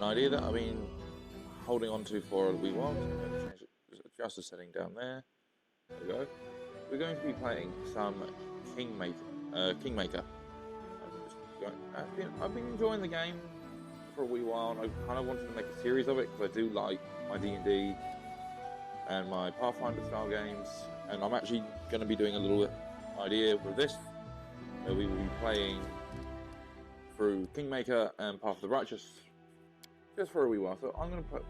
an idea that I've been holding on to for a wee while. So I'm going to change it, adjust the setting down there. There we go. We're going to be playing some Kingmaker. I've been enjoying the game for a wee while, and I kind of wanted to make a series of it because I do like my D&D and my Pathfinder style games, and I'm actually going to be doing a little idea with this. We will be playing through Kingmaker and Path of the Righteous just for a wee while. So I'm going to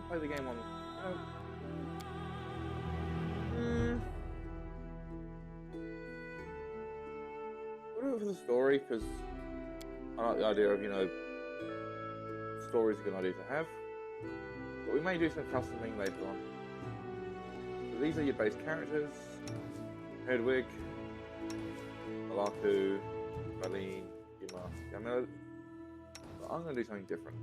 play the game on. We'll do it for the story because I like the idea of story is a good idea to have. But we may do some customing later on. So these are your base characters: Hedwig, Malaku, Valine, Yuma, Yamil. But I'm going to do something different.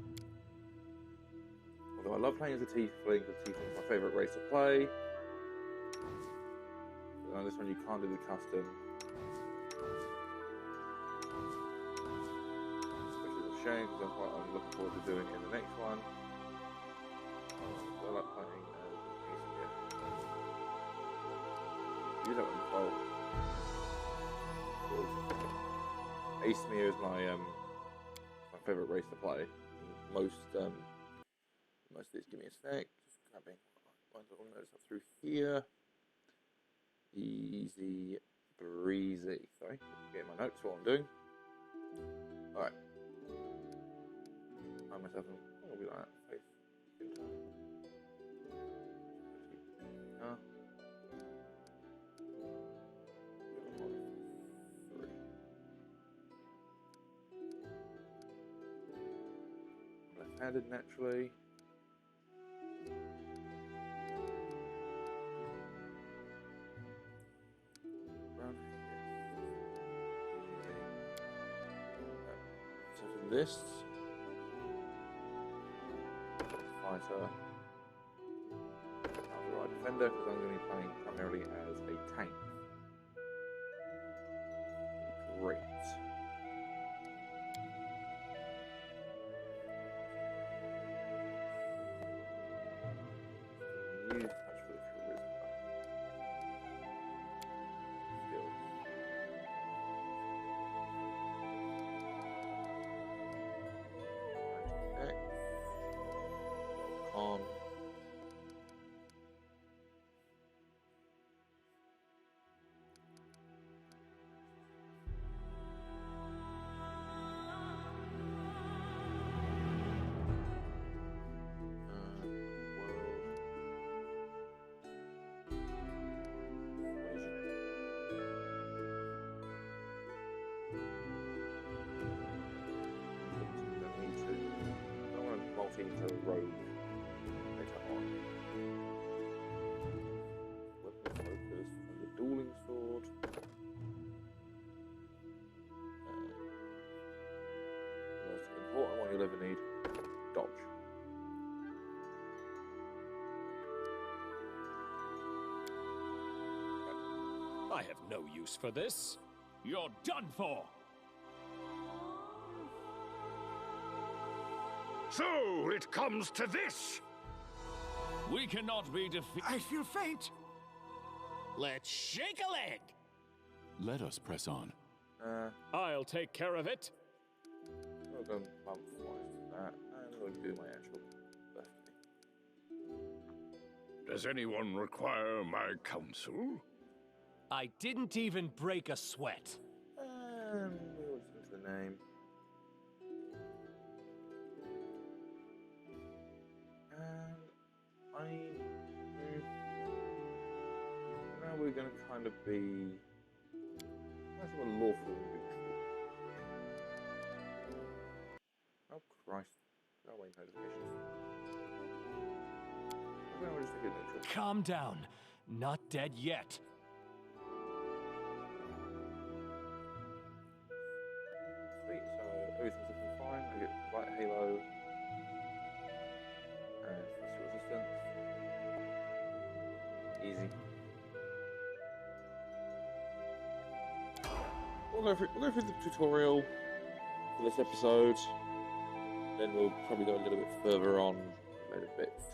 Although I love playing as a Tiefling, because Tiefling is my favourite race to play. But on this one you can't do the custom. Which is a shame, because I'm looking forward to doing it in the next one. I like playing as use that one as well. Aesmere is my favourite race to play. Most of these, give me a sec. Just grabbing my little notes up through here. Easy breezy. Sorry, getting my notes while I'm doing. Alright. Find myself in. I'll be like that. Face. Left-handed naturally. So for this fighter, right defender, because I'm going to be playing primarily as a tank. Great. New touch for the charisma. Skills. X. Con. Into rogue later on. Weapon focus and the dueling sword. The most important one you'll ever need: dodge. I have no use for this. You're done for. So, it comes to this! We cannot be defeated. I feel faint. Let's shake a leg! Let us press on. I'll take care of it. I'll go bump twice to that, and I'll do my actual birthday. Does anyone require my counsel? I didn't even break a sweat. We'll listen to the name. Now we're going to kind of be lawful neutral. Oh Christ! Go away, notifications. We're going to just take it neutral. Calm down. Not dead yet. Sweet. So everything's looking fine. I get light halo and special resistance. Easy. We'll go through the tutorial for this episode. then we'll probably go a little bit further on later bits.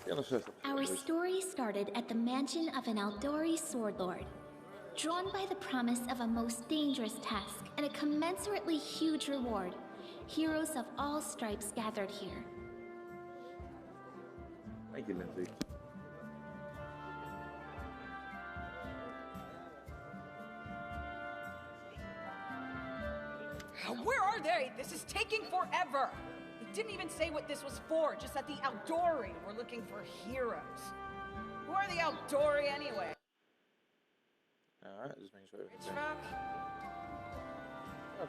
Yeah, the first Our episode was- story started at the mansion of an Aldori sword lord. Drawn by the promise of a most dangerous task and a commensurately huge reward, heroes of all stripes gathered here. Thank you, Lindsay. Where are they? This is taking forever. It didn't even say what this was for, just that the Aldori were looking for heroes. Who are the Aldori anyway? Alright, just making sure everything's in. Truck?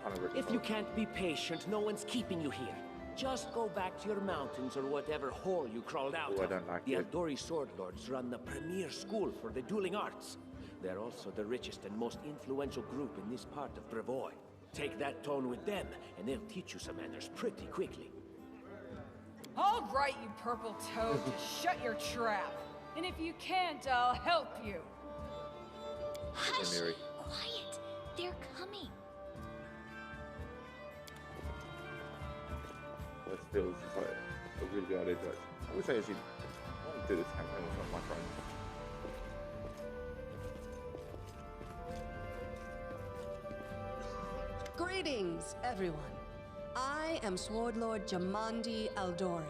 Kind of If you can't be patient, no one's keeping you here. Just go back to your mountains or whatever hole you crawled out Oh, I of. don't like The it. Aldori Sword Lords run the premier school for the dueling arts. They're also the richest and most influential group in this part of Brevoy. Take that tone with them, and they'll teach you some manners pretty quickly. All right, you purple toad, just shut your trap. And if you can't, I'll help you. Hush! Mary. Quiet! They're coming. But still, it's just like a really good idea to I wish I actually want to do this campaign with some of my friends. Greetings, everyone. I am Sword Lord Jamandi Aldori,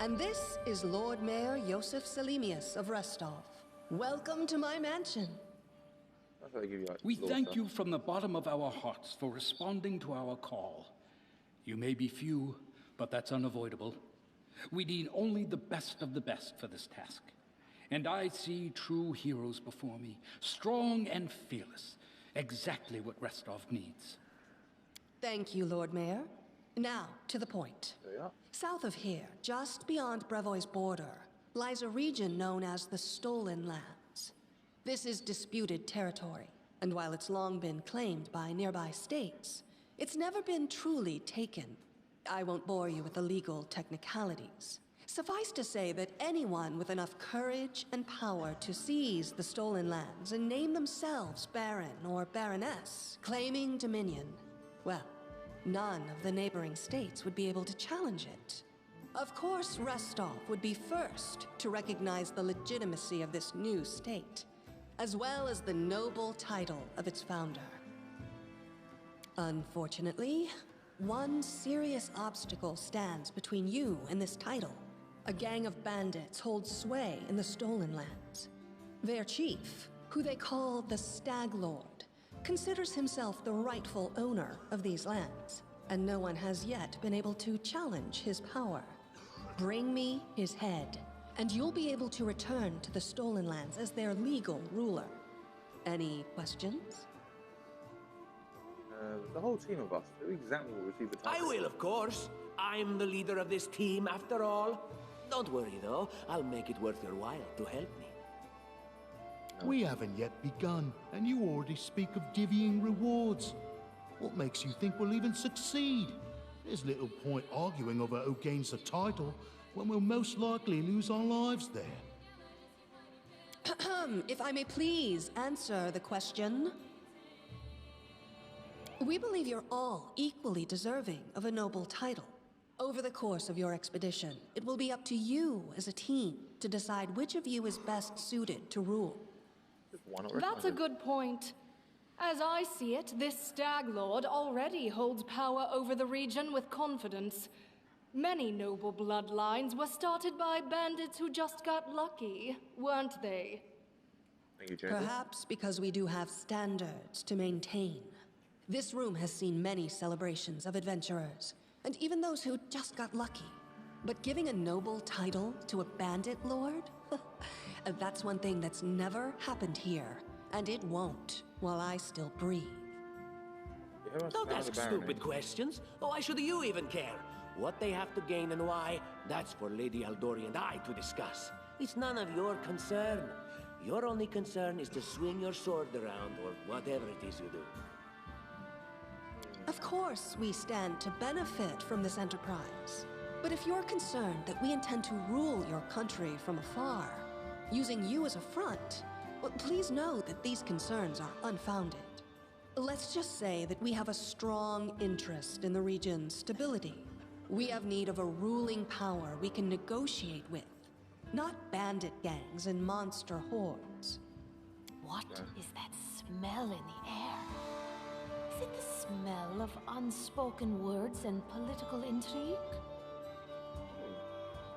and this is Lord Mayor Yosef Selimius of Restov. Welcome to my mansion. That's how they give you, like, We little thank stuff. you from the bottom of our hearts for responding to our call. You may be few, but that's unavoidable. We need only the best of the best for this task. And I see true heroes before me, strong and fearless, exactly what Restov needs. Thank you, Lord Mayor. Now, to the point. There you are. South of here, just beyond Brevoy's border, lies a region known as the Stolen Lands. This is disputed territory, and while it's long been claimed by nearby states, it's never been truly taken. I won't bore you with the legal technicalities. Suffice to say that anyone with enough courage and power to seize the Stolen Lands and name themselves Baron or Baroness, claiming dominion, well, none of the neighboring states would be able to challenge it. Of course, Restov would be first to recognize the legitimacy of this new state, as well as the noble title of its founder. Unfortunately, one serious obstacle stands between you and this title. A gang of bandits holds sway in the Stolen Lands. Their chief, who they call the Stag Lord, considers himself the rightful owner of these lands, and no one has yet been able to challenge his power. Bring me his head, and you'll be able to return to the Stolen Lands as their legal ruler. Any questions? The whole team of us, who exactly will receive the title? I will, of course. I'm the leader of this team, after all. Don't worry, though. I'll make it worth your while to help me. We haven't yet begun, and you already speak of divvying rewards. What makes you think we'll even succeed? There's little point arguing over who gains the title when we'll most likely lose our lives there. If I may please answer the question. We believe you're all equally deserving of a noble title. Over the course of your expedition, it will be up to you as a team to decide which of you is best suited to rule. Why not That's a recommend good point. As I see it, this Stag Lord already holds power over the region with confidence. Many noble bloodlines were started by bandits who just got lucky, weren't they? it? Thank you, Jacob. Perhaps because we do have standards to maintain. This room has seen many celebrations of adventurers, and even those who just got lucky. But giving a noble title to a bandit lord? That's one thing that's never happened here, and it won't while I still breathe. Yeah, who else Don't found ask the Baron? stupid questions. Why should you even care? What they have to gain and why, that's for Lady Aldori and I to discuss. It's none of your concern. Your only concern is to swing your sword around or whatever it is you do. Of course, we stand to benefit from this enterprise. But if you're concerned that we intend to rule your country from afar, using you as a front, well, please know that these concerns are unfounded. Let's just say that we have a strong interest in the region's stability We have need of a ruling power we can negotiate with, not bandit gangs and monster hordes. What is that smell in the air? Is it the smell of unspoken words and political intrigue?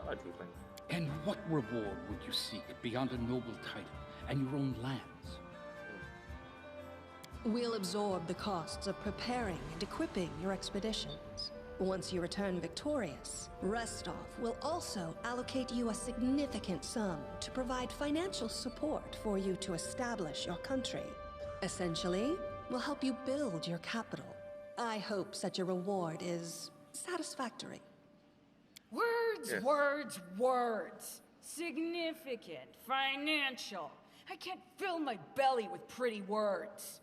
I like these things. And what reward would you seek beyond a noble title and your own lands? We'll absorb the costs of preparing and equipping your expeditions. Once you return victorious, Restov will also allocate you a significant sum to provide financial support for you to establish your country. Essentially, we'll help you build your capital. I hope such a reward is satisfactory. Words, Yes. words, words. Significant, financial. I can't fill my belly with pretty words.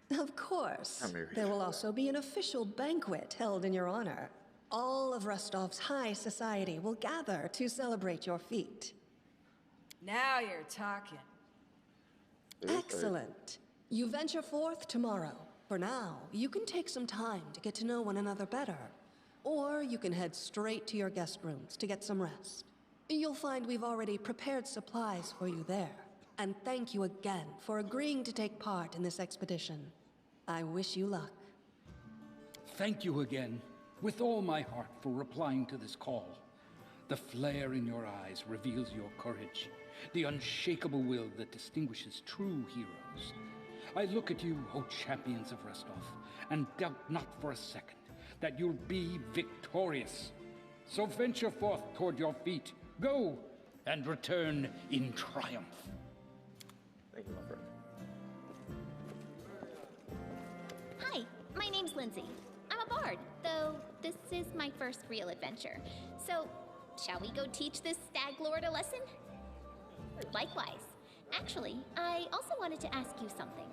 Of course. Come here. There will also be an official banquet held in your honor. All of Restov's high society will gather to celebrate your feat. Now you're talking. Excellent. You venture forth tomorrow. For now, you can take some time to get to know one another better. Or you can head straight to your guest rooms to get some rest. You'll find we've already prepared supplies for you there. And thank you again for agreeing to take part in this expedition. I wish you luck. Thank you again, with all my heart, for replying to this call. The flare in your eyes reveals your courage, the unshakable will that distinguishes true heroes. I look at you, O champions of Restov, and doubt not for a second that you'll be victorious. So venture forth toward your feet. Go, and return in triumph. Thank you, my friend. Hi, my name's Lindsay. I'm a bard, though this is my first real adventure. So, shall we go teach this stag lord a lesson? Likewise. Actually, I also wanted to ask you something.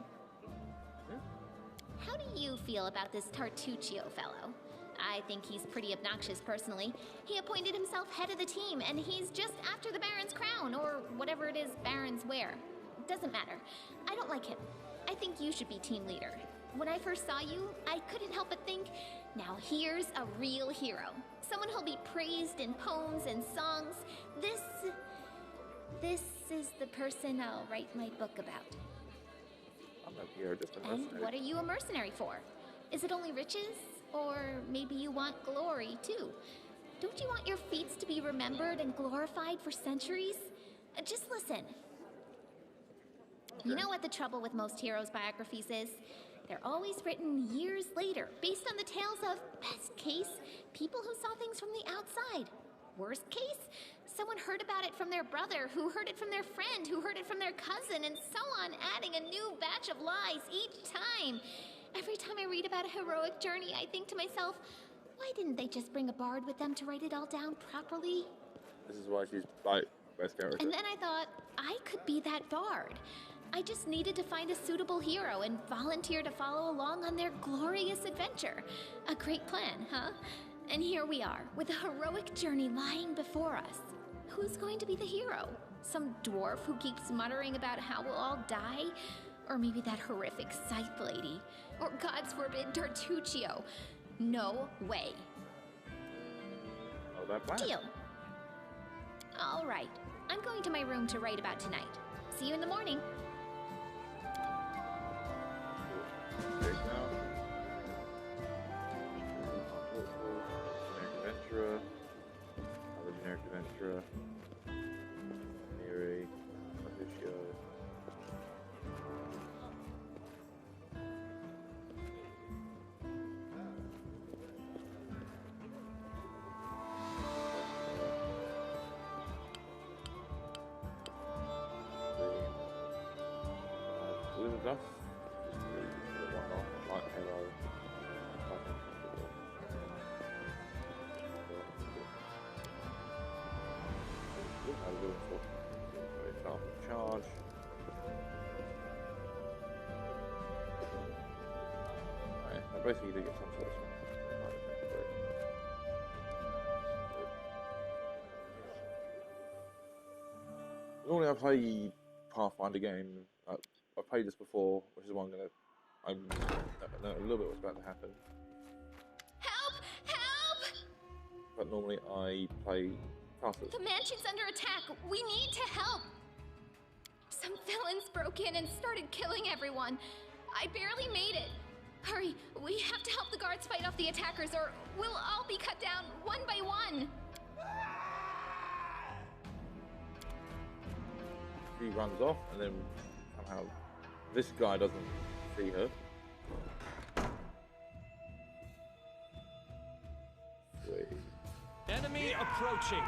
How do you feel about this Tartuccio fellow? I think he's pretty obnoxious personally. He appointed himself head of the team, and he's just after the Baron's crown, or whatever it is barons wear. Doesn't matter. I don't like him. I think you should be team leader. When I first saw you, I couldn't help but think, now here's a real hero. Someone who'll be praised in poems and songs. This is the person I'll write my book about. I'm not here, just a And mercenary. what are you a mercenary for? Is it only riches? Or maybe you want glory, too? Don't you want your feats to be remembered and glorified for centuries? Just listen. You know what the trouble with most heroes' biographies is? They're always written years later, based on the tales of, best case, people who saw things from the outside. Worst case, someone heard about it from their brother, who heard it from their friend, who heard it from their cousin, and so on, adding a new batch of lies each time. Every time I read about a heroic journey, I think to myself, why didn't they just bring a bard with them to write it all down properly? This is why she's like best character. And then I thought, I could be that bard. I just needed to find a suitable hero and volunteer to follow along on their glorious adventure. A great plan, huh? And here we are, with a heroic journey lying before us. Who's going to be the hero? Some dwarf who keeps muttering about how we'll all die? Or maybe that horrific scythe lady? Or, God's forbid, Tartuccio? No way. Oh, that plan. Deal. All right. I'm going to my room to write about tonight. See you in the morning. Okay, now. Generic Adventurer. Other generic Adventurer. Miri. Tartuccio. With us. Light halo. Charge. Right, I basically do get some sort of normally I play Pathfinder game. I've played this before, which is why I know a little bit what's about to happen. Help! Help! but normally I play casters. The mansion's under attack. We need to help. Some villains broke in and started killing everyone. I barely made it. Hurry, we have to help the guards fight off the attackers or we'll all be cut down one by one. She runs off and then somehow this guy doesn't see her. Sweet. Enemy approaching.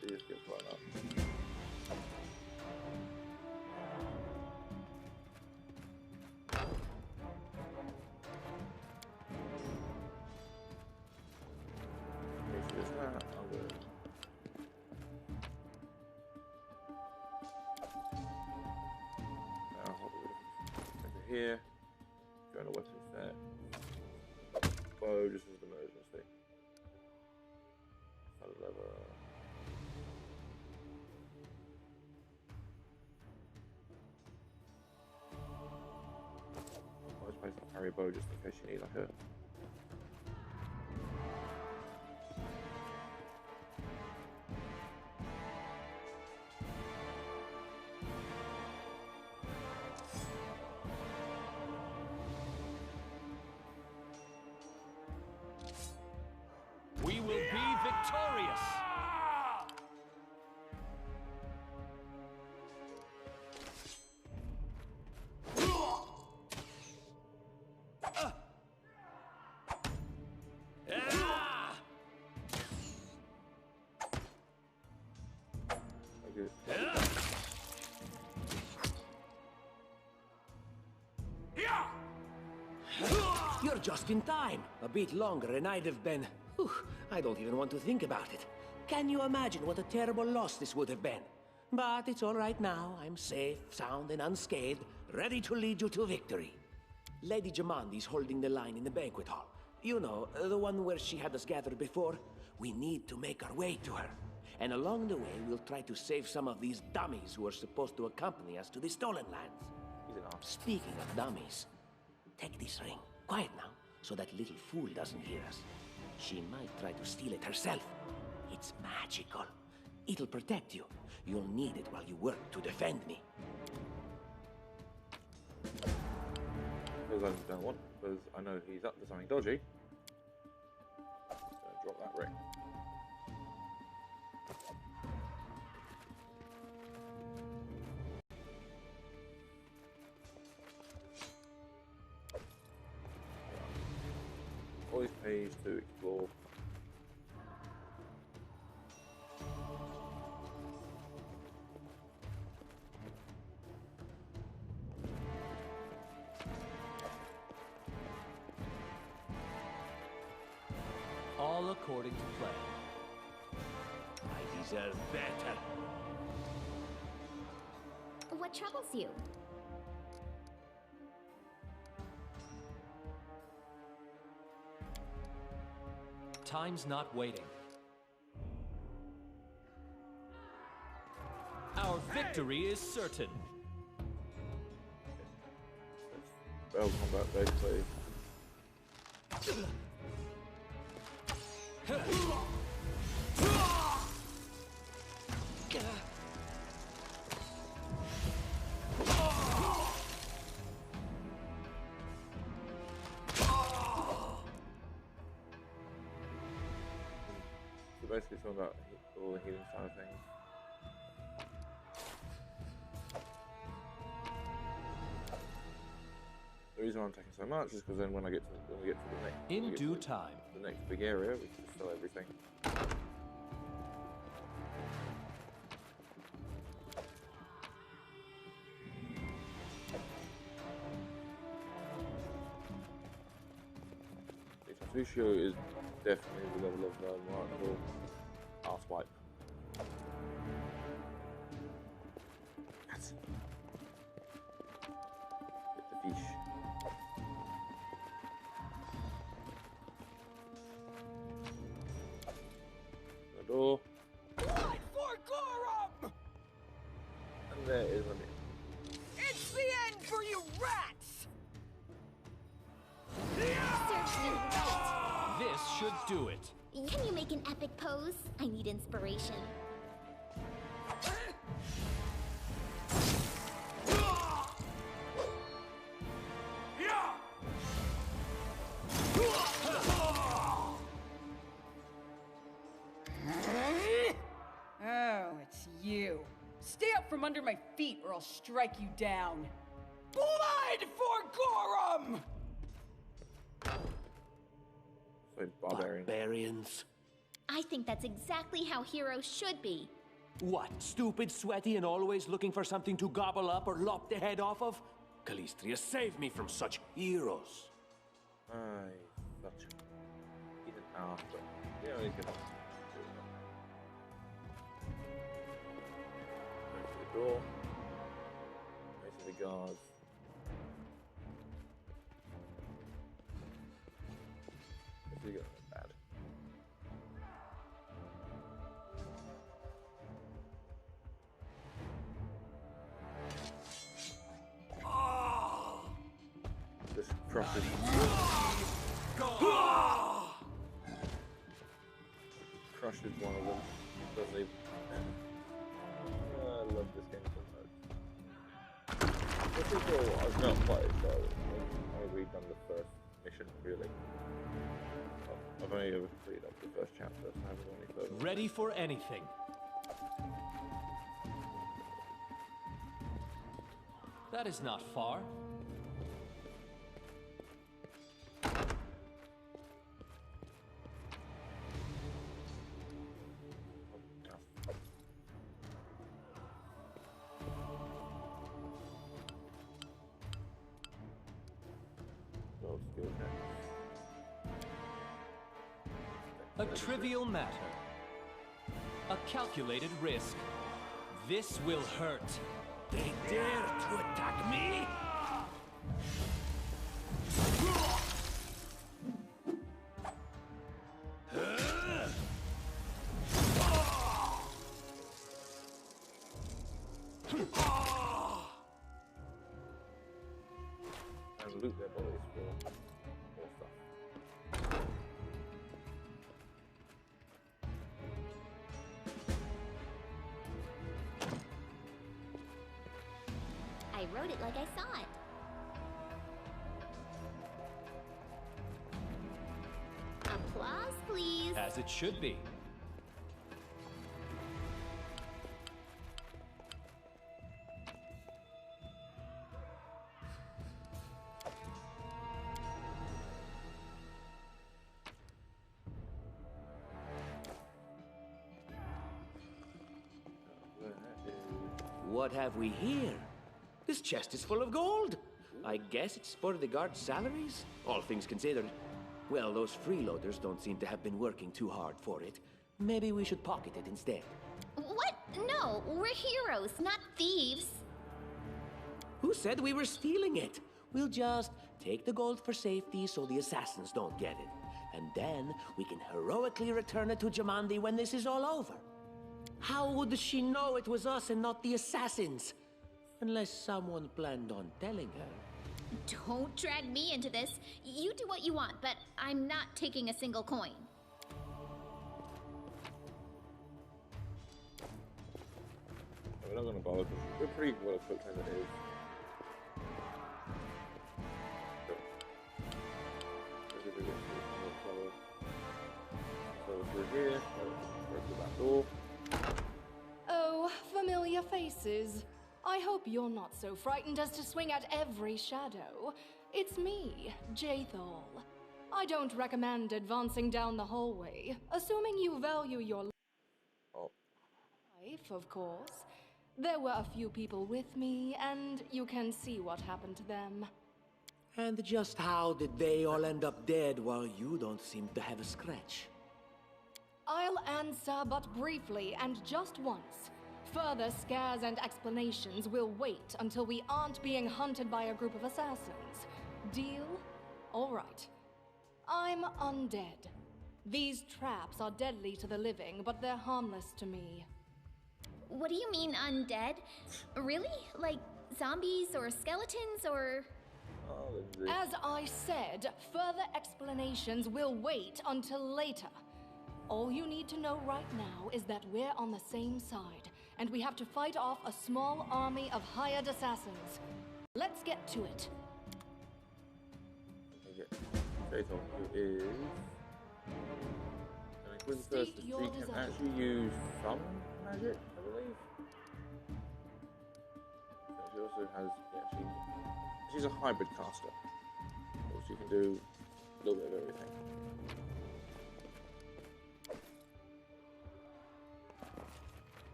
He just gets blown up. Here, go to weapon set. Bow just as an emergency. Solid lever. Always place a carry bow just in case you need a hurt. We will be victorious! You're just in time. A bit longer and I'd have been... Whew, I don't even want to think about it. Can you imagine what a terrible loss this would have been? But it's all right now. I'm safe, sound, and unscathed, ready to lead you to victory. Lady Jamandi's holding the line in the banquet hall. You know, the one where she had us gathered before. We need to make our way to her. And along the way, we'll try to save some of these dummies who are supposed to accompany us to the stolen lands. Speaking of dummies, take this ring. Quiet now, so that little fool doesn't hear us. She might try to steal it herself. It's magical. It'll protect you. You'll need it while you work to defend me. Because I don't want, because I know he's up to something dodgy. So drop that ring. Always page to explore. All according to plan. I deserve better. What troubles you? Time's not waiting. Our victory is certain. Spell combat basically. Basically talking about all the healing side of things. The reason I'm taking so much is because then when we get to the next, in due time, the next big area, we can just sell everything. Lucio is definitely the level of Marvel ass wipe. Yes. Get the fish. The door. Fight for there is a bit. It's the end for you rats! Serves me right. This should do it. Can you make an epic pose? I need inspiration. Oh, it's you. Stay up from under my feet or I'll strike you down. Blood for Gorum! So barbarian. Barbarians. I think that's exactly how heroes should be. What, stupid, sweaty, and always looking for something to gobble up or lop the head off of? Calistria, save me from such heroes. Such. He's an ass, but you know, he's gonna. Go to the door. Go to the guards. This is going bad. Just crushes. Crushes one of them. Doesn't even. I love this game so much. This is all I've not played, so I've redone the first mission, really. I've only ever completed up to the first chapter, so I haven't gone any further. Ready for anything. That is not far. A trivial matter. A calculated risk. This will hurt. They dare to attack me? And loot their bodies for more stuff. I wrote it like I saw it. Applause, please. As it should be. What have we here? This chest is full of gold. I guess it's for the guards' salaries, all things considered. Well, those freeloaders don't seem to have been working too hard for it. Maybe we should pocket it instead. What? No, we're heroes, not thieves. Who said we were stealing it? We'll just take the gold for safety so the assassins don't get it. And then we can heroically return it to Jamandi when this is all over. How would she know it was us and not the assassins? Unless someone planned on telling her. Don't drag me into this. You do what you want, but I'm not taking a single coin. We're not going to bother because we're pretty well equipped as it is. So through here, go through that door. Oh, familiar faces. I hope you're not so frightened as to swing at every shadow. It's me, Jathal. I don't recommend advancing down the hallway, assuming you value your life, of course. There were a few people with me, and you can see what happened to them. And just how did they all end up dead while you don't seem to have a scratch? I'll answer but briefly and just once. Further scares and explanations will wait until we aren't being hunted by a group of assassins. Deal? All right. I'm undead. These traps are deadly to the living, but they're harmless to me. What do you mean undead? Really? Like zombies or skeletons or... Oh, Lindsay. As I said, further explanations will wait until later. All you need to know right now is that we're on the same side, and we have to fight off a small army of hired assassins. Let's get to it. Okay, so here is... And include the first, State your she can desire. actually use some magic, I believe. So she also has, she's a hybrid caster. So she can do a little bit of everything.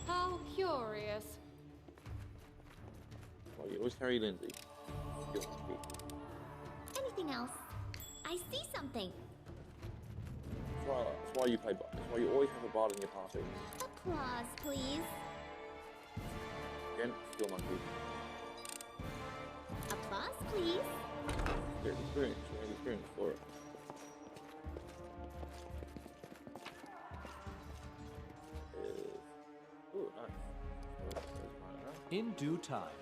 How curious. Well, you always carry Lindsay. Anything else? I see something. That's why you play bard. That's why you always have a bard in your party. Applause, please. Again, skill monkey. Applause, please. Get experience. You need experience for it. Ooh, nice. In due time.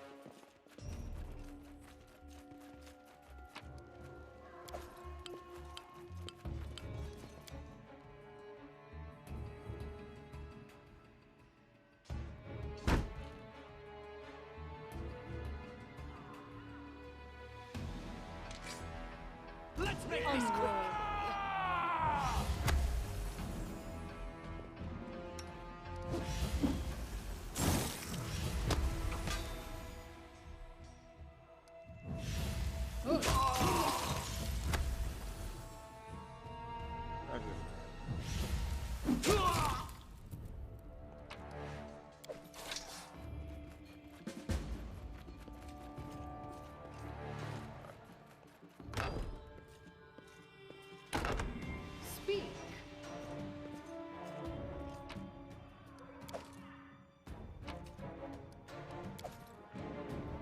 Let's make this quick! Speak.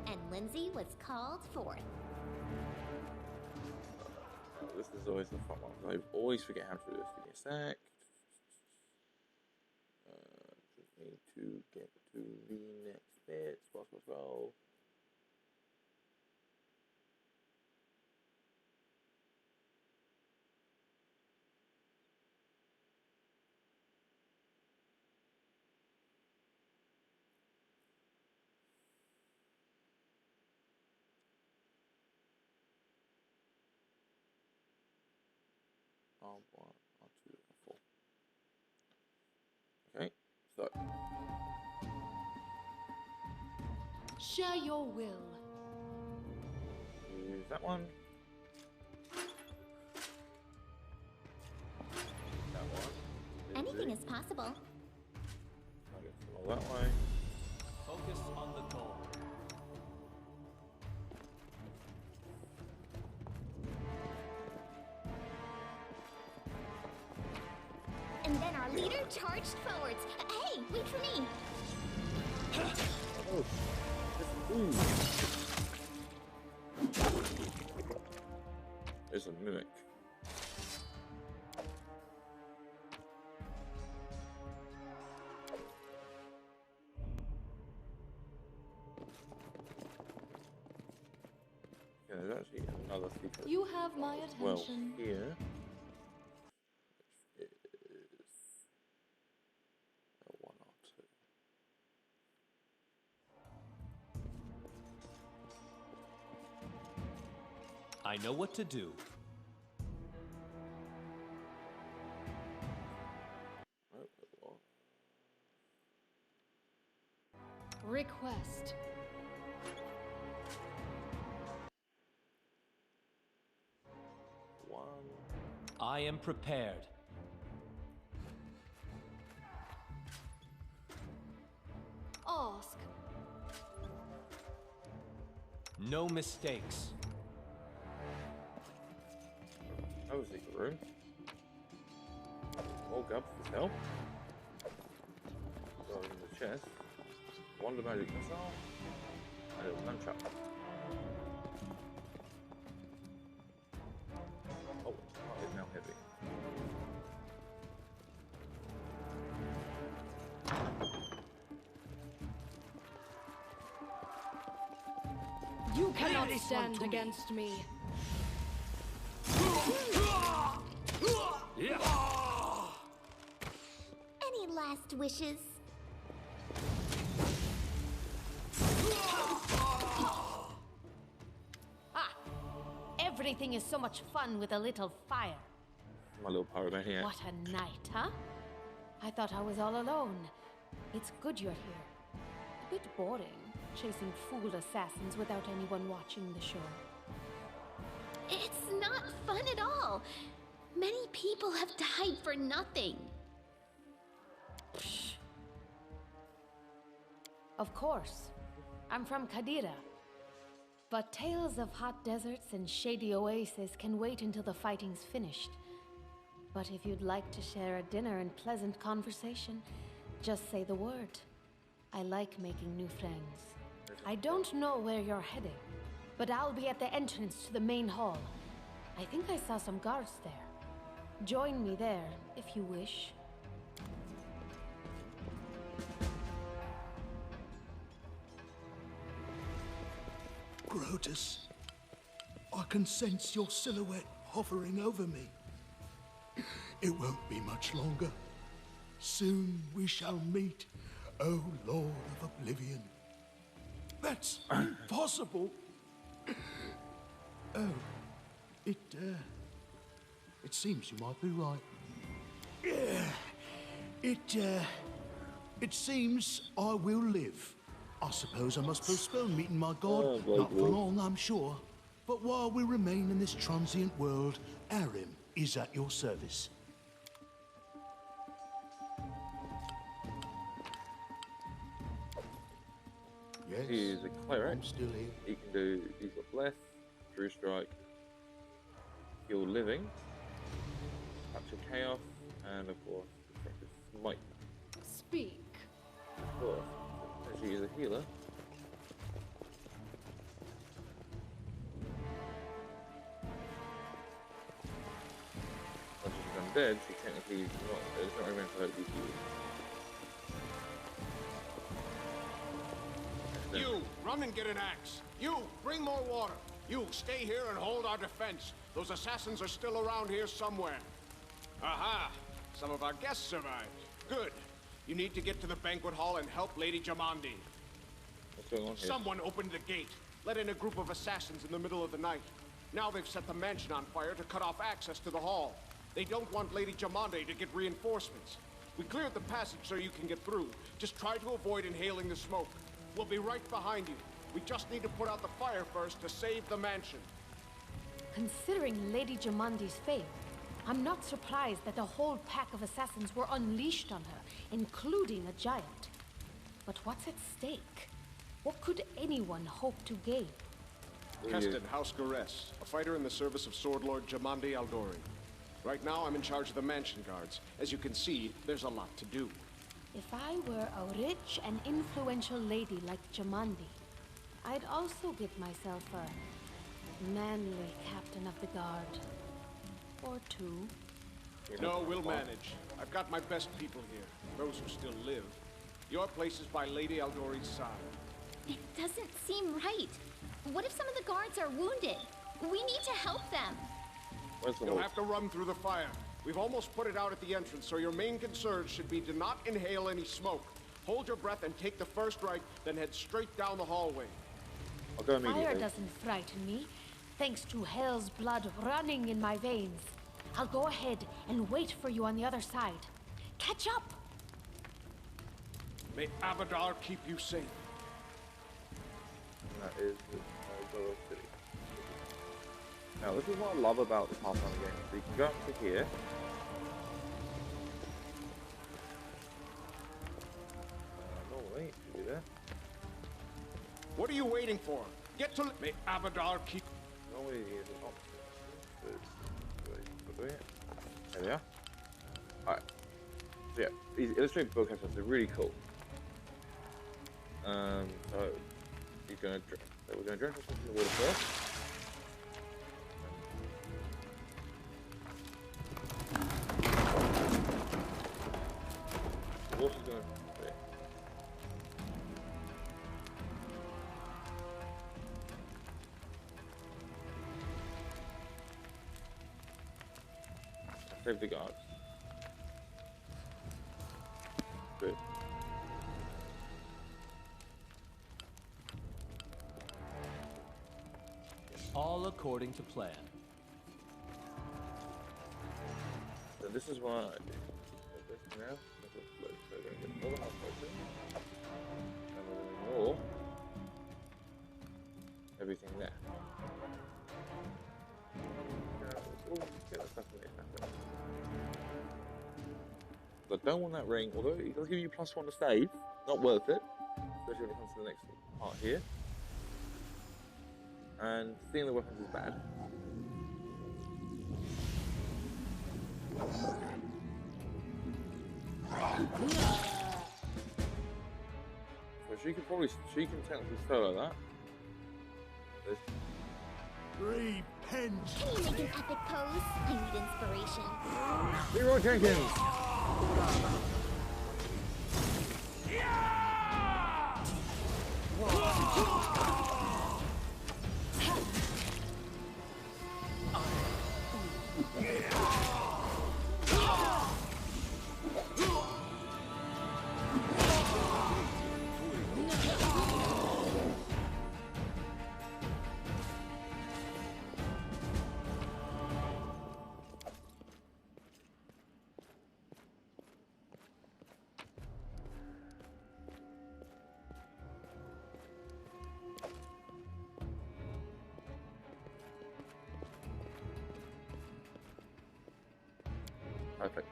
And Lindsay was called forth. This is always the fun one. I always forget how to do this. Give me a sec. Just need to get to the next bit. Roll. R1, R2, R4. Okay, so. Share your will. Use that one. That one. Anything is possible. I get some all that way. Focus on the goal. And then our leader charged forwards. Hey, wait for me. Oh, ooh. There's a mimic. Yeah, there's actually another secret. You have my as well attention. here. Which is a 1 or 2. I know what to do. Request. I am prepared. Ask. No mistakes. That was the room. Woke up with help. Got in the chest. Wonder magic missile. And a nunchuck. Oh, it's now heavy. cannot stand against me. Any last wishes? Ah! Everything is so much fun with a little fire. My little pyromaniac. What a night, huh? I thought I was all alone. It's good you're here. A bit boring, chasing fool assassins without anyone watching the show. It's not fun at all. Many people have died for nothing. Psh. Of course. I'm from Kadira. But tales of hot deserts and shady oases can wait until the fighting's finished. But if you'd like to share a dinner and pleasant conversation, just say the word. I like making new friends. I don't know where you're heading, but I'll be at the entrance to the main hall. I think I saw some guards there. Join me there, if you wish. Grotus, I can sense your silhouette hovering over me. It won't be much longer. Soon we shall meet, O Lord of Oblivion. That's impossible. Oh, it seems you might be right. Yeah, it seems I will live. I suppose I must postpone meeting my god, not for long, I'm sure. But while we remain in this transient world, Arim is at your service. Yes, He's a cleric. I'm still here. He's got Bless, True Strike, Heal Living, Capture Chaos, and of course, Destructive Smite. Speak. Of course, actually he's a healer. Once she's undead, she technically is not, it's not even for her to be healed. You, run and get an axe. You, bring more water. You, stay here and hold our defense. Those assassins are still around here somewhere. Aha! Some of our guests survived. Good. You need to get to the banquet hall and help Lady Jamandi. What's going on here? Someone opened the gate, let in a group of assassins in the middle of the night. Now they've set the mansion on fire to cut off access to the hall. They don't want Lady Jamandi to get reinforcements. We cleared the passage so you can get through. Just try to avoid inhaling the smoke. We'll be right behind you. We just need to put out the fire first to save the mansion. Considering Lady Jamandi's fate, I'm not surprised that a whole pack of assassins were unleashed on her, including a giant. But what's at stake? What could anyone hope to gain? Keston House Gares, a fighter in the service of Sword Lord Jamandi Aldori. Right now, I'm in charge of the mansion guards. As you can see, there's a lot to do. If I were a rich and influential lady like Jamandi, I'd also give myself a manly captain of the guard. Or two. No, we'll manage. I've got my best people here, those who still live. Your place is by Lady Aldori's side. It doesn't seem right. What if some of the guards are wounded? We need to help them. You'll have to run through the fire. We've almost put it out at the entrance, so your main concern should be to not inhale any smoke. Hold your breath and take the first right, then head straight down the hallway. I'll go immediately. Fire doesn't frighten me, thanks to hell's blood running in my veins. I'll go ahead and wait for you on the other side. Catch up! May Abadar keep you safe. That is the City. Now, this is what I love about the Pathfinder game. So you can go up to here. Normally, you should be there. What are you waiting for? Get to... May Abadar keep... Normally, there's an option. There we are. Alright. So yeah, these illustrated book episodes are really cool. So we're gonna drink ourselves in the water first. The water's gonna save the guards. Good. All according to plan. So this is why I do. This now. So we're going to get all the health potions. And we're going to ignore everything there. We'll get that stuff in there. But don't want that ring, although it does give you +1 to save. Not worth it, especially when it comes to the next part here. And stealing the weapons is bad. So she can technically solo that. There's... Repent! Can you make an epic pose? I need inspiration. Leroy Jenkins! Perfect.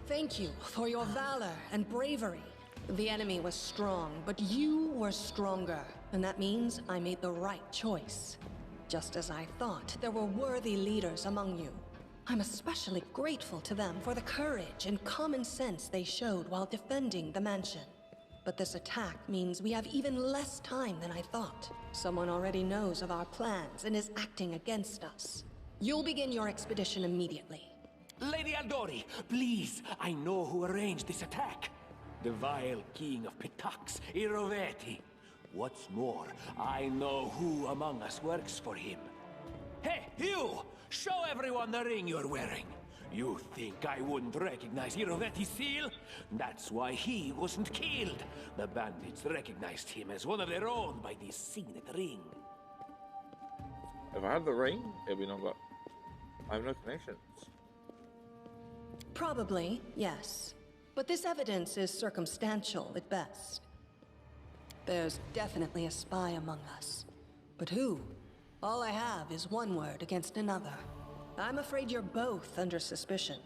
Thank you for your valor and bravery. The enemy was strong, but you were stronger. And that means I made the right choice. Just as I thought, there were worthy leaders among you. I'm especially grateful to them for the courage and common sense they showed while defending the mansion. But this attack means we have even less time than I thought. Someone already knows of our plans and is acting against us. You'll begin your expedition immediately. Lady Aldori, please, I know who arranged this attack. The vile king of Pitax, Iroveti. What's more, I know who among us works for him. Hey, you! Show everyone the ring you're wearing. You think I wouldn't recognize Iroveti's seal? That's why he wasn't killed. The bandits recognized him as one of their own by this signet ring. If I had the ring, it'd be not. I have no connections. Probably, yes. But this evidence is circumstantial at best. There's definitely a spy among us. But who? All I have is one word against another. I'm afraid you're both under suspicion.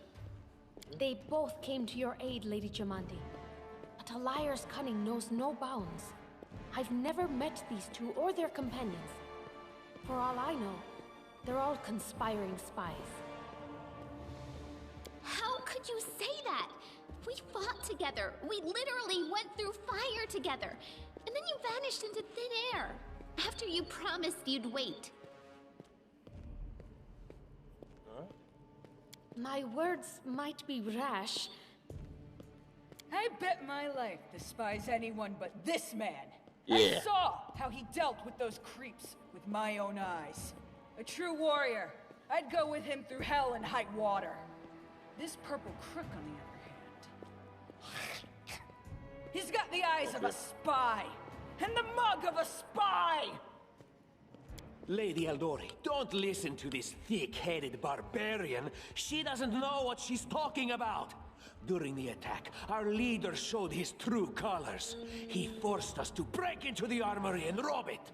They both came to your aid, Lady Jamandi. But a liar's cunning knows no bounds. I've never met these two or their companions. For all I know, they're all conspiring spies. How could you say that? We fought together. We literally went through fire together. And then you vanished into thin air. After you promised you'd wait. My words might be rash. I bet my life despise anyone but this man. Yeah. I saw how he dealt with those creeps with my own eyes. A true warrior. I'd go with him through hell and high water. This purple crook, on the other hand. He's got the eyes of a spy. And the mug of a spy! Lady Aldori, don't listen to this thick-headed barbarian. She doesn't know what she's talking about. During the attack, our leader showed his true colors. He forced us to break into the armory and rob it.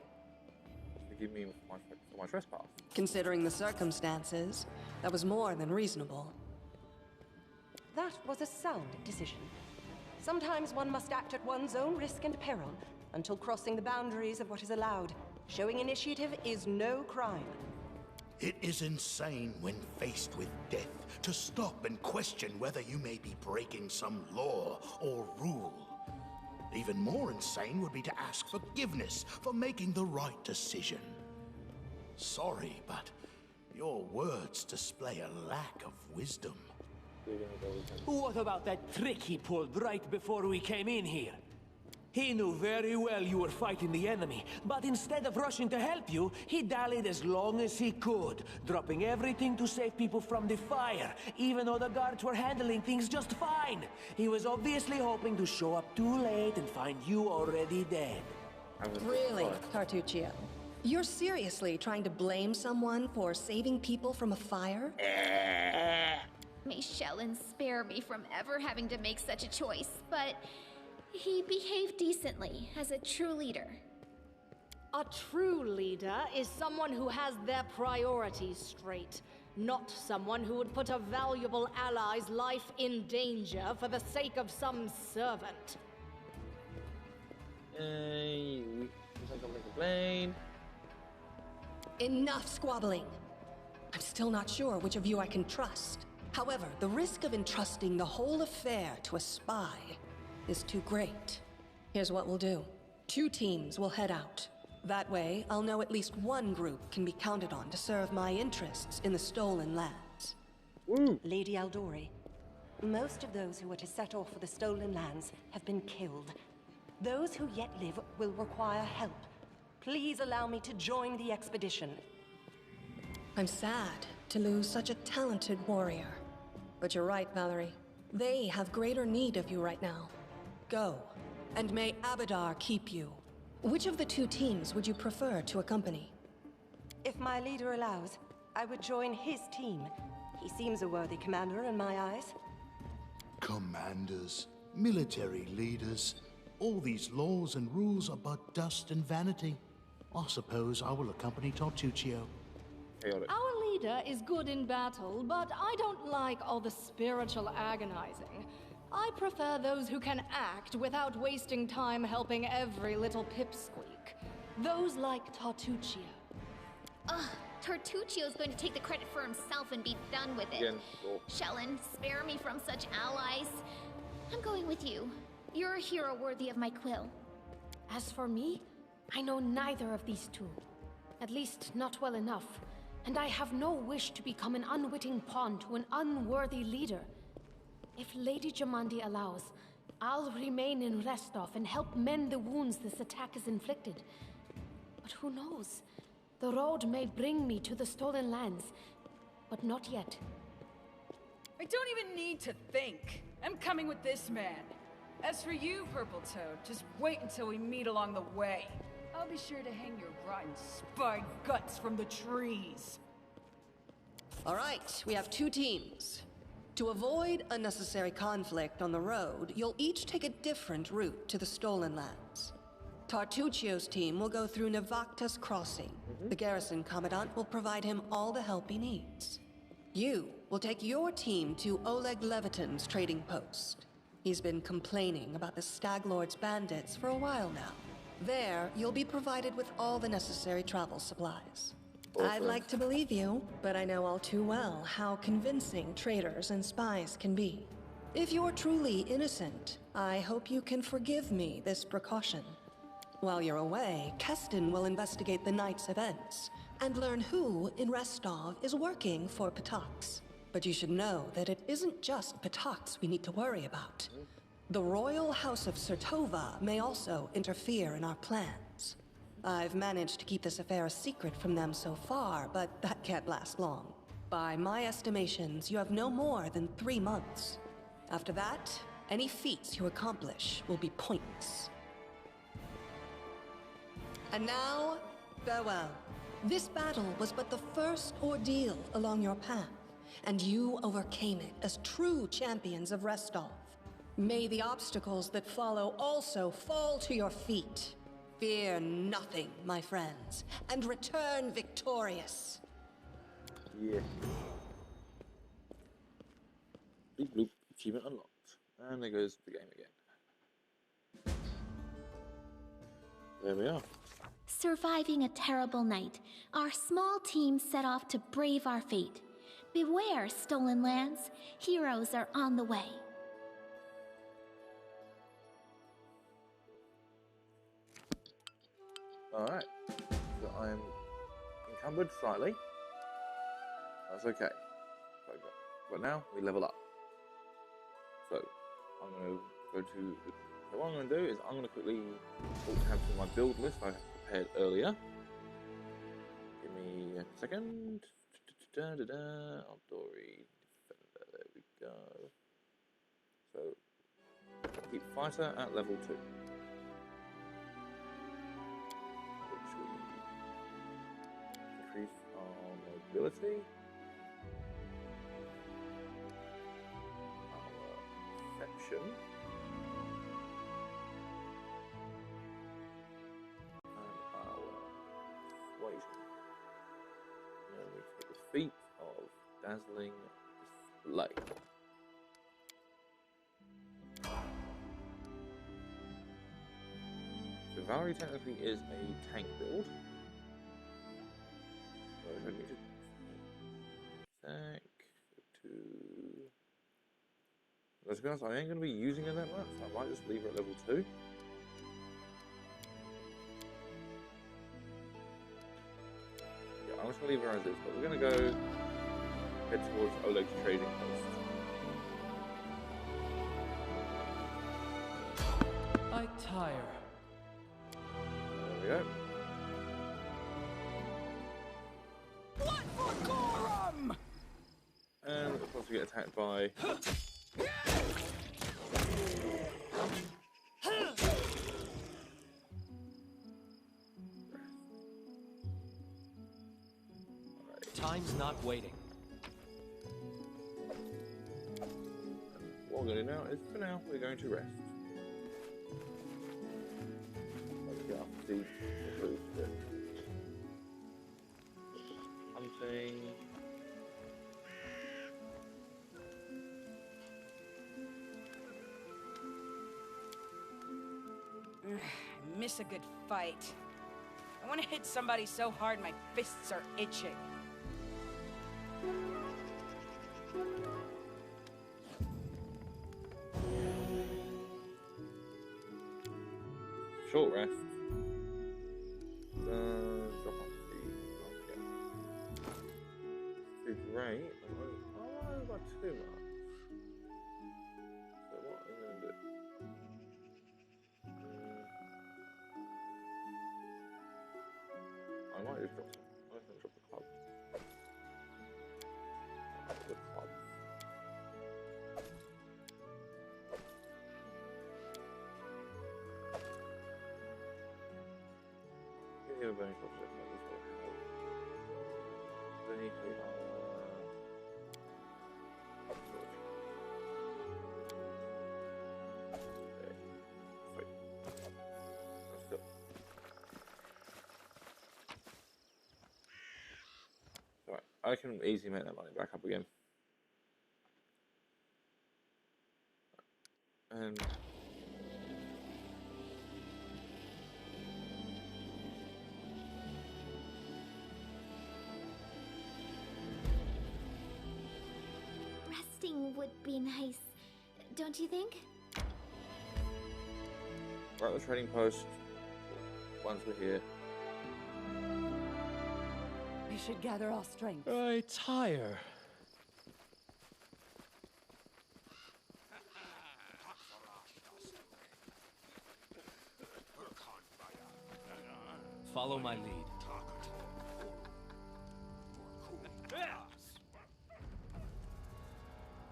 Forgive me for my trespass. Considering the circumstances, that was more than reasonable. That was a sound decision. Sometimes one must act at one's own risk and peril, until crossing the boundaries of what is allowed. Showing initiative is no crime. It is insane when faced with death to stop and question whether you may be breaking some law or rule. Even more insane would be to ask forgiveness for making the right decision. Sorry, but your words display a lack of wisdom. What about that trick he pulled right before we came in here? He knew very well you were fighting the enemy, but instead of rushing to help you, he dallied as long as he could, dropping everything to save people from the fire, even though the guards were handling things just fine. He was obviously hoping to show up too late and find you already dead. Really, Tartuccio? You're seriously trying to blame someone for saving people from a fire? May Shellen spare me from ever having to make such a choice, but he behaved decently as a true leader. A true leader is someone who has their priorities straight, not someone who would put a valuable ally's life in danger for the sake of some servant. We can complain. Enough squabbling. I'm still not sure which of you I can trust. However, the risk of entrusting the whole affair to a spy is too great. Here's what we'll do. 2 teams will head out. That way, I'll know at least one group can be counted on to serve my interests in the Stolen Lands. Lady Aldori, most of those who were to set off for the Stolen Lands have been killed. Those who yet live will require help. Please allow me to join the expedition. I'm sad to lose such a talented warrior. But you're right, Valerie. They have greater need of you right now. Go, and may Abadar keep you. Which of the 2 teams would you prefer to accompany? If my leader allows, I would join his team. He seems a worthy commander in my eyes. Commanders, military leaders, all these laws and rules are but dust and vanity. I suppose I will accompany Tartuccio. Our leader is good in battle, but I don't like all the spiritual agonizing. I prefer those who can act without wasting time helping every little pipsqueak. Those like Tartuccio. Tartuccio's going to take the credit for himself and be done with it. Shellen, spare me from such allies. I'm going with you. You're a hero worthy of my quill. As for me, I know neither of these 2. At least not well enough. And I have no wish to become an unwitting pawn to an unworthy leader. If Lady Jamandi allows, I'll remain in Restov and help mend the wounds this attack has inflicted. But who knows? The road may bring me to the Stolen Lands, but not yet. I don't even need to think. I'm coming with this man. As for you, Purple Toad, just wait until we meet along the way. I'll be sure to hang your rotten spy guts from the trees. All right, we have 2 teams. To avoid unnecessary conflict on the road, you'll each take a different route to the Stolen Lands. Tartuccio's team will go through Navakta's crossing. The garrison commandant will provide him all the help he needs. You will take your team to Oleg Levitin's trading post. He's been complaining about the Stag Lord's bandits for a while now. There, you'll be provided with all the necessary travel supplies. I'd like to believe you, but I know all too well how convincing traitors and spies can be. If you're truly innocent, I hope you can forgive me this precaution. While you're away, Keston will investigate the night's events and learn who in Restov is working for Patax. But you should know that it isn't just Patax we need to worry about. The Royal House of Sertova may also interfere in our plans. I've managed to keep this affair a secret from them so far, but that can't last long. By my estimations, you have no more than 3 months. After that, any feats you accomplish will be pointless. And now, farewell. This battle was but the first ordeal along your path, and you overcame it as true champions of Restov. May the obstacles that follow also fall to your feet. Fear nothing, my friends, and return victorious. Yes. Bloop bloop. Achievement unlocked. And there goes the game again. There we are. Surviving a terrible night, our small team set off to brave our fate. Beware, Stolen Lands. Heroes are on the way. Alright. So I'm encumbered slightly. That's okay. But now we level up. So I'm going to go to the So what I'm going to do is I'm going to quickly cancel my build list I prepared earlier. Give me a second. Outdoory Defender, there we go. So keep fighter at level 2. Which we increase our mobility. Our perception. Feat of dazzling display. So Valerie technically is a tank build. So I need to tank to. Let's be honest, I ain't going to be using her that much, so I might just leave her at level 2. I'm just going to leave her as is, but we're going to go head towards Oleg's trading post. I tire. There we go. Blood for Gorum! And of course we get attacked by... Time's not waiting. What we're going to do now is, for now, we're going to rest. Let's get up to see the food bit. Hunting. I miss a good fight. I want to hit somebody so hard my fists are itching. Short rest. Drop off the... Food rate. Oh, I've got too much. So what am I going to do? I might just drop some. I'm just going to drop the club. The club. Give a burning club check. This will help. Then he can upsword. Okay. Sweet. Let's go. Alright, I can easily make that money back up again. And Resting would be nice, don't you think? we're at the trading post. Once we're here. We should gather our strength. I tire. Follow my lead.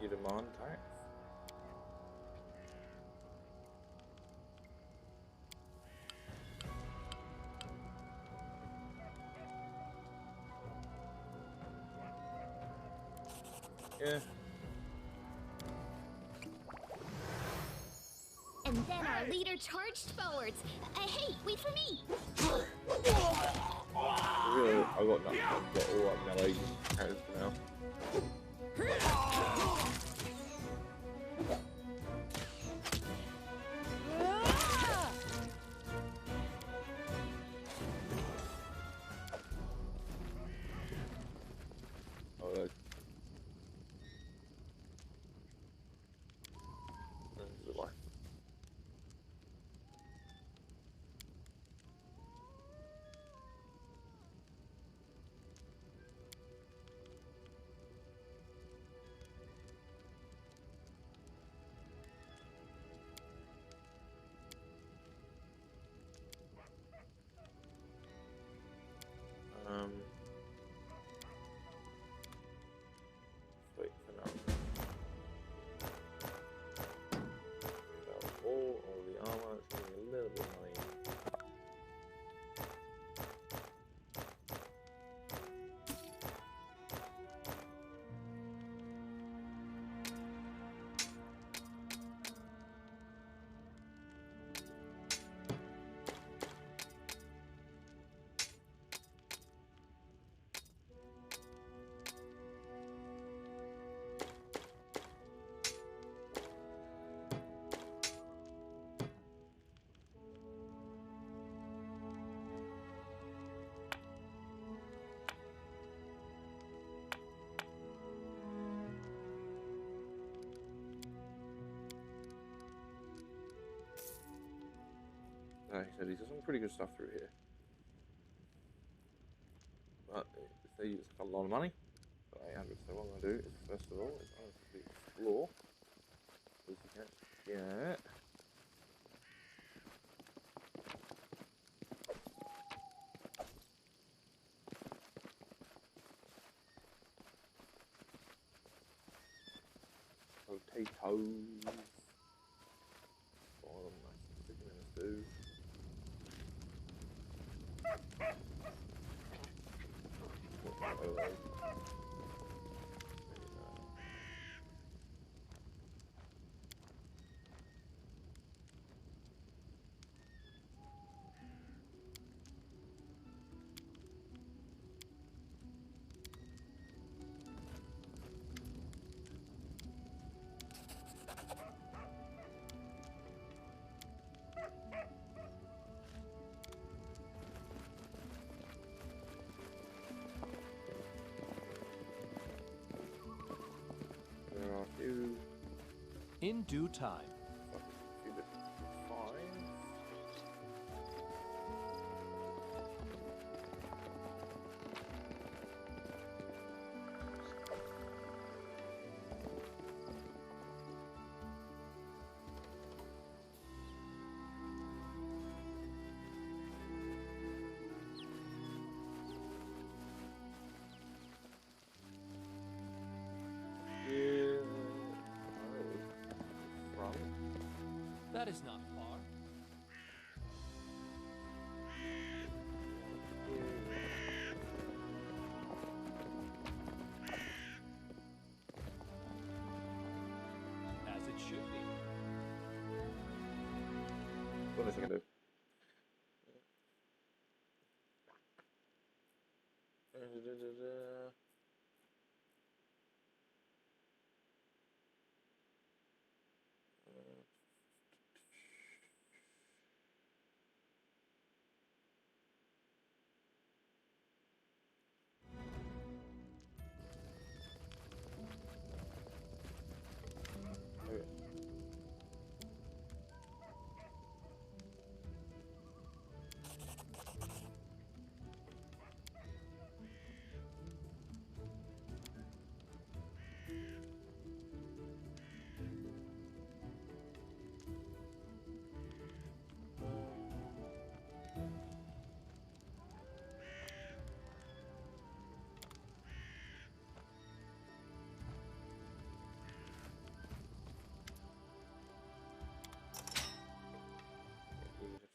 You demand tax? Yeah. And then our leader charged forwards. Hey, wait for me! Really, I got nothing. I've got all like melee characters for now. Oh, look. This is the life. He said he's got some pretty good stuff through here. But it's like a lot of money. So 800. So what I'm going to do is, first of all, is I'm going to quickly explore. Because you can get... potatoes. All of them nice and stick them in the stew. In due time. That is not far. As it should be. What is it going to do?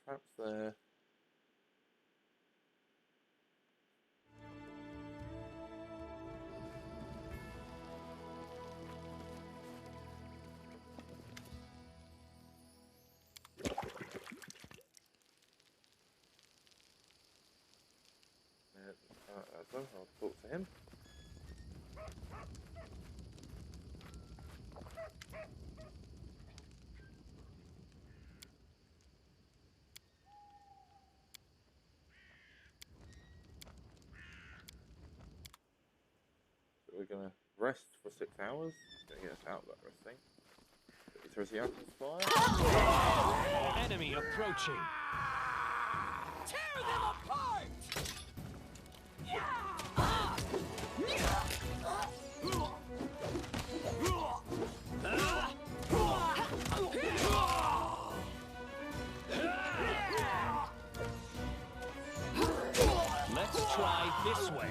Traps there. I'll talk to him. We're gonna rest for 6 hours. Gonna get us out of that resting. He throws the alchemist fire. Enemy approaching. Tear them apart! Let's try this way.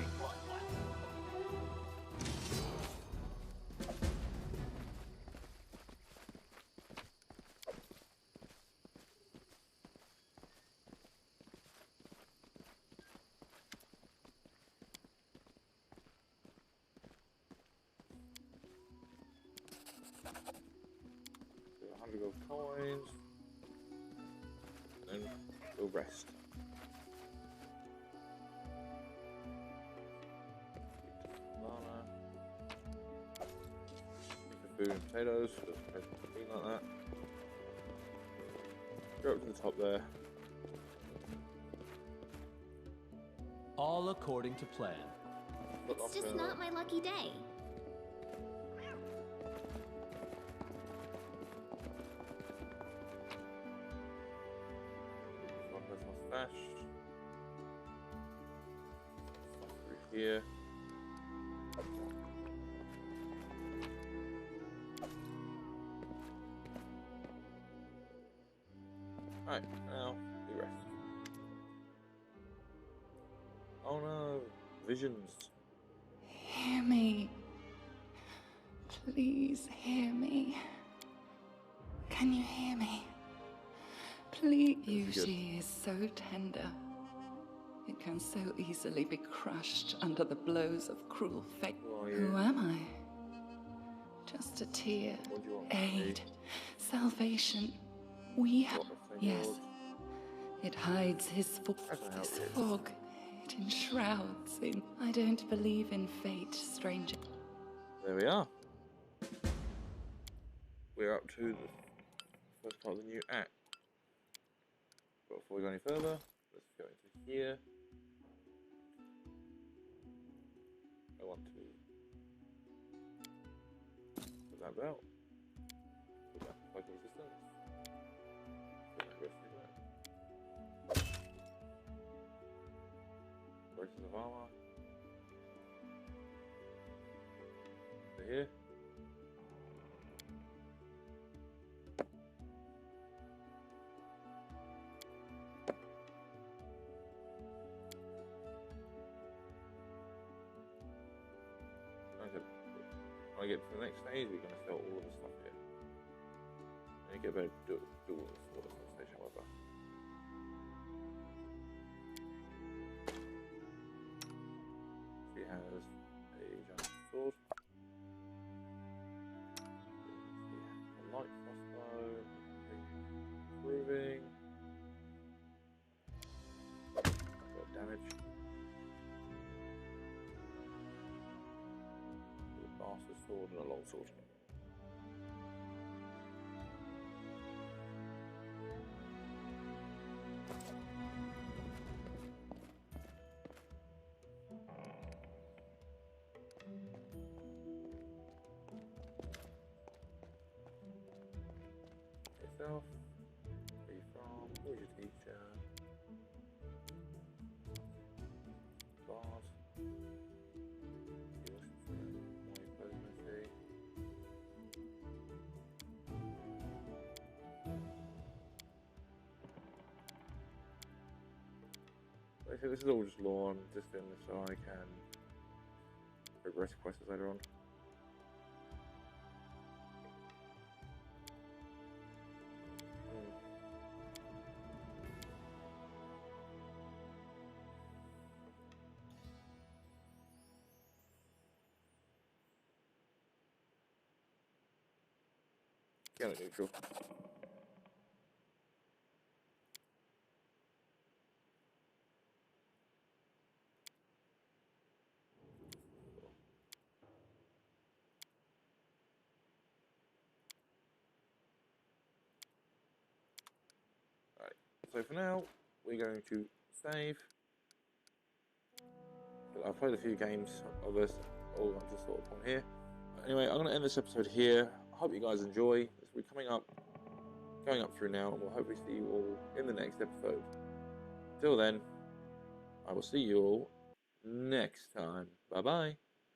Gold coins, and then we'll rest. Food and potatoes, so it's like that. Go up to the top there. All according to plan. It's just not my lucky day. Smash. Through here. Alright, now we rest. Oh no, visions. Hear me. Please hear me. Can you hear me? Please. Beauty is so tender. It can so easily be crushed under the blows of cruel fate. Who am I? Just a tear, aid, salvation. We have. Yes. It hides his this fog. It enshrouds in. I don't believe in fate, stranger. There we are. We're up to the first part of the new act. But before we go any further, let's go into here. I want to put that belt. Put that cycle resistance. Put that rest of that. Braces of armor. To here. When I get to the next stage, we're going to sell all of the stuff here. And you get better do all the stuff station, however. She has a giant sword. She has a light crossbow. Improving. Got damage. Master sword and a long sword. Yourself. Where you from? Who's your teacher? Bard. So this is all just lore, I'm just doing this so I can progress quests later on. Kind of neutral. So for now, we're going to save. I've played a few games of this, all on this sort of point here. Anyway, I'm going to end this episode here. I hope you guys enjoy. We're going up through now, and we'll hopefully see you all in the next episode. Till then, I will see you all next time. Bye bye.